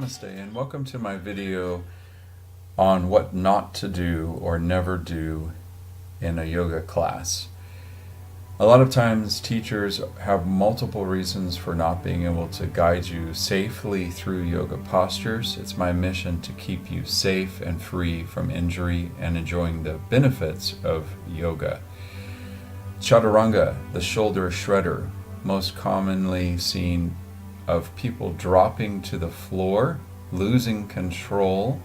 Namaste and welcome to my video on what not to do or never do in a yoga class. A lot of times teachers have multiple reasons for not being able to guide you safely through yoga postures. It's my mission to keep you safe and free from injury and enjoying the benefits of yoga. Chaturanga, the shoulder shredder, most commonly seen of people dropping to the floor, losing control,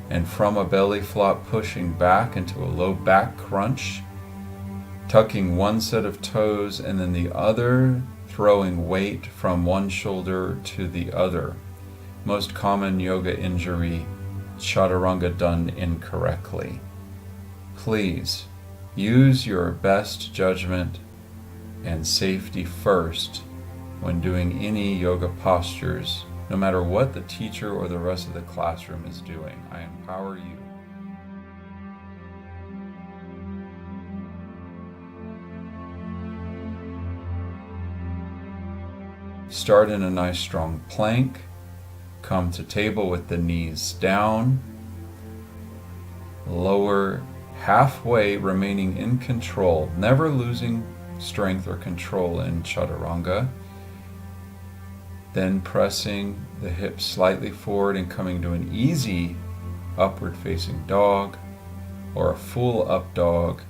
and from a belly flop pushing back into a low back crunch, tucking one set of toes and then the other, throwing weight from one shoulder to the other. Most common yoga injury, chaturanga done incorrectly. Please use your best judgment and safety first when doing any yoga postures, no matter what the teacher or the rest of the classroom is doing. I empower you. Start in a nice strong plank. Come to table with the knees down. Lower halfway, remaining in control, never losing strength or control in chaturanga. Then pressing the hips slightly forward and coming to an easy upward facing dog or a full up dog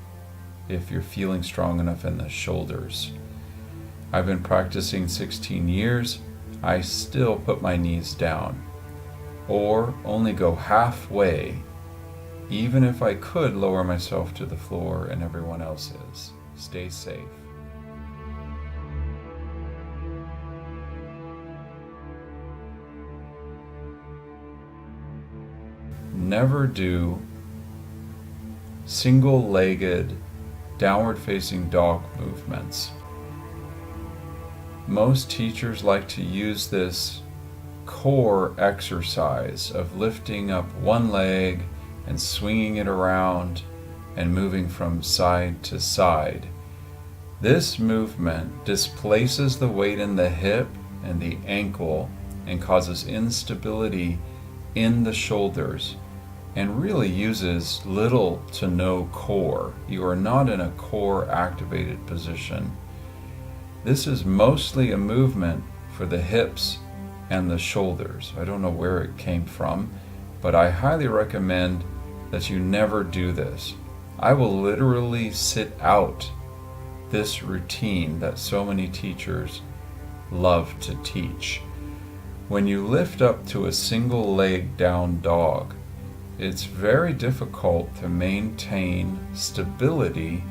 if you're feeling strong enough in the shoulders. I've been practicing 16 years. I still put my knees down or only go halfway, even if I could lower myself to the floor and everyone else is. Stay safe. Never do single-legged downward-facing dog movements. Most teachers like to use this core exercise of lifting up one leg and swinging it around and moving from side to side. This movement displaces the weight in the hip and the ankle and causes instability in the shoulders, and really uses little to no core. You are not in a core activated position. This is mostly a movement for the hips and the shoulders. I don't know where it came from, but I highly recommend that you never do this. I will literally sit out this routine that so many teachers love to teach. When you lift up to a single leg down dog, it's very difficult to maintain stability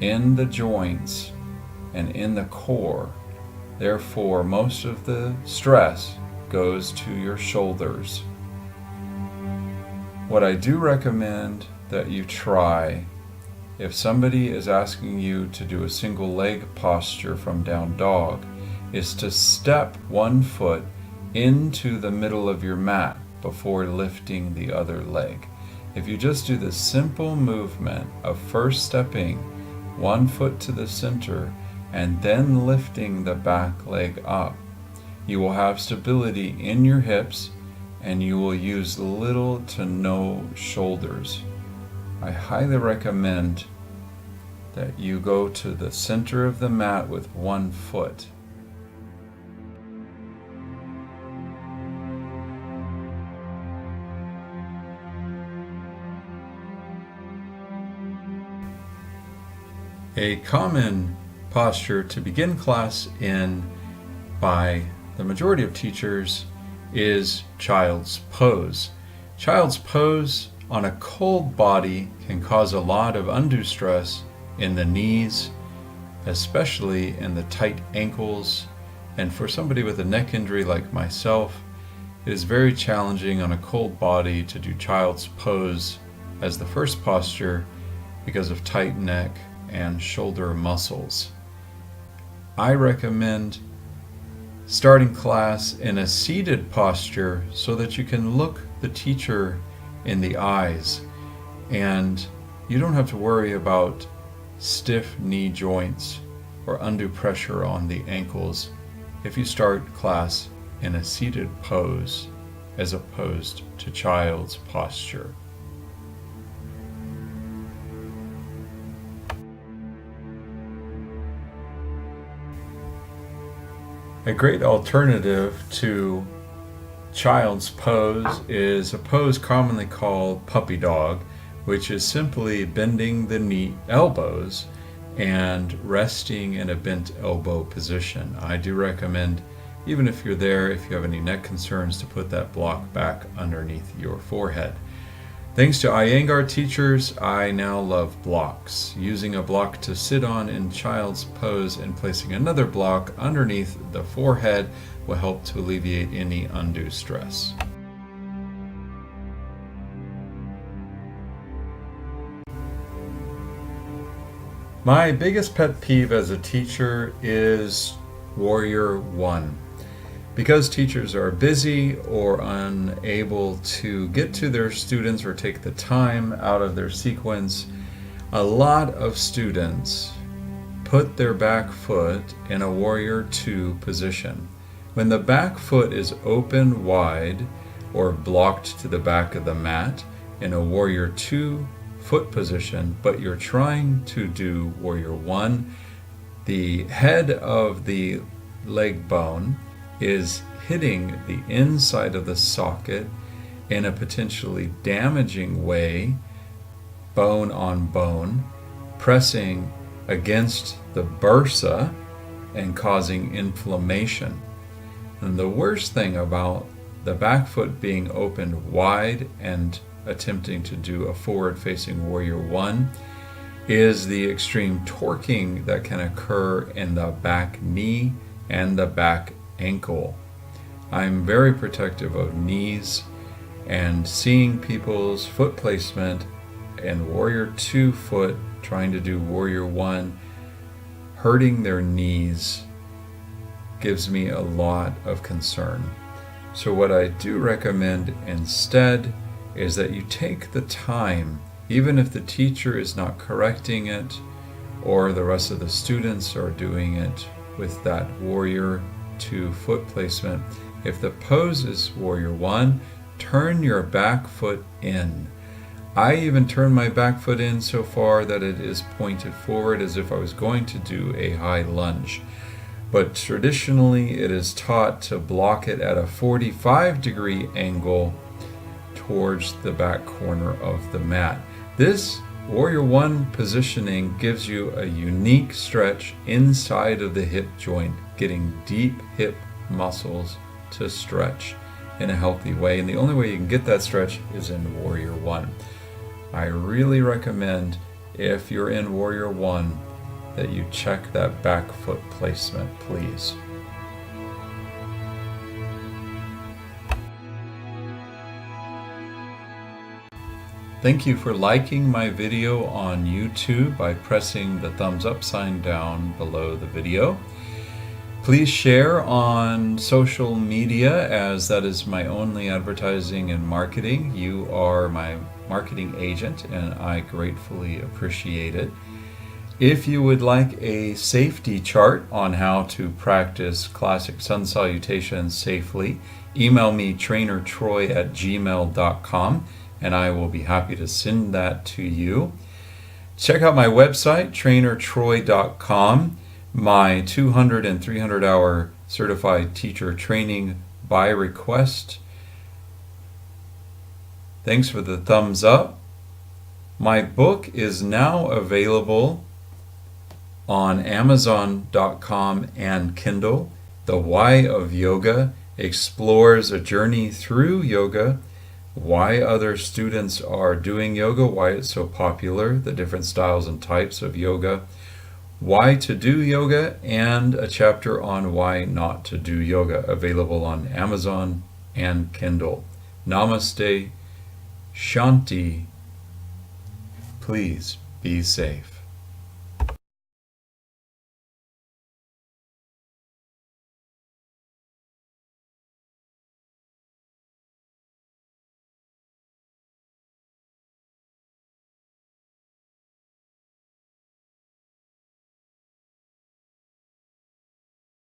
in the joints and in the core. Therefore, most of the stress goes to your shoulders. What I do recommend that you try, if somebody is asking you to do a single leg posture from down dog, is to step one foot into the middle of your mat before lifting the other leg. If you just do the simple movement of first stepping one foot to the center and then lifting the back leg up, you will have stability in your hips and you will use little to no shoulders. I highly recommend that you go to the center of the mat with one foot. A common posture to begin class in by the majority of teachers is child's pose. Child's pose on a cold body can cause a lot of undue stress in the knees, especially in the tight ankles. And for somebody with a neck injury like myself, it is very challenging on a cold body to do child's pose as the first posture because of tight neck and shoulder muscles. I recommend starting class in a seated posture so that you can look the teacher in the eyes and you don't have to worry about stiff knee joints or undue pressure on the ankles if you start class in a seated pose as opposed to child's posture. A great alternative to child's pose is a pose commonly called puppy dog, which is simply bending the knee elbows and resting in a bent elbow position. I do recommend, even if you're there, if you have any neck concerns, to put that block back underneath your forehead. Thanks to Iyengar teachers, I now love blocks. Using a block to sit on in child's pose and placing another block underneath the forehead will help to alleviate any undue stress. My biggest pet peeve as a teacher is Warrior One. Because teachers are busy or unable to get to their students or take the time out of their sequence, a lot of students put their back foot in a Warrior Two position. When the back foot is open wide or blocked to the back of the mat in a Warrior Two foot position, but you're trying to do Warrior One, the head of the leg bone is hitting the inside of the socket in a potentially damaging way, bone on bone, pressing against the bursa and causing inflammation. And the worst thing about the back foot being opened wide and attempting to do a forward-facing Warrior One is the extreme torquing that can occur in the back knee and the back ankle. I'm very protective of knees, and seeing people's foot placement and Warrior Two foot trying to do Warrior One hurting their knees gives me a lot of concern. So what I do recommend instead is that you take the time, even if the teacher is not correcting it or the rest of the students are doing it with that Warrior Two foot placement. If the pose is Warrior One, turn your back foot in. I even turn my back foot in so far that it is pointed forward as if I was going to do a high lunge. But traditionally it is taught to block it at a 45-degree angle towards the back corner of the mat. This Warrior One positioning gives you a unique stretch inside of the hip joint, getting deep hip muscles to stretch in a healthy way. And the only way you can get that stretch is in Warrior One. I really recommend, if you're in Warrior One, that you check that back foot placement, please. Thank you for liking my video on YouTube by pressing the thumbs up sign down below the video. Please share on social media, as that is my only advertising and marketing. You are my marketing agent and I gratefully appreciate it. If you would like a safety chart on how to practice classic sun salutations safely, email me trainertroy@gmail.com and I will be happy to send that to you. Check out my website, trainertroy.com, my 200 and 300 hour certified teacher training by request. Thanks for the thumbs up. My book is now available on Amazon.com and Kindle. The Why of Yoga explores a journey through yoga, why other students are doing yoga, why it's so popular, the different styles and types of yoga, why to do yoga, and a chapter on why not to do yoga, available on Amazon and Kindle. Namaste, Shanti. Please be safe.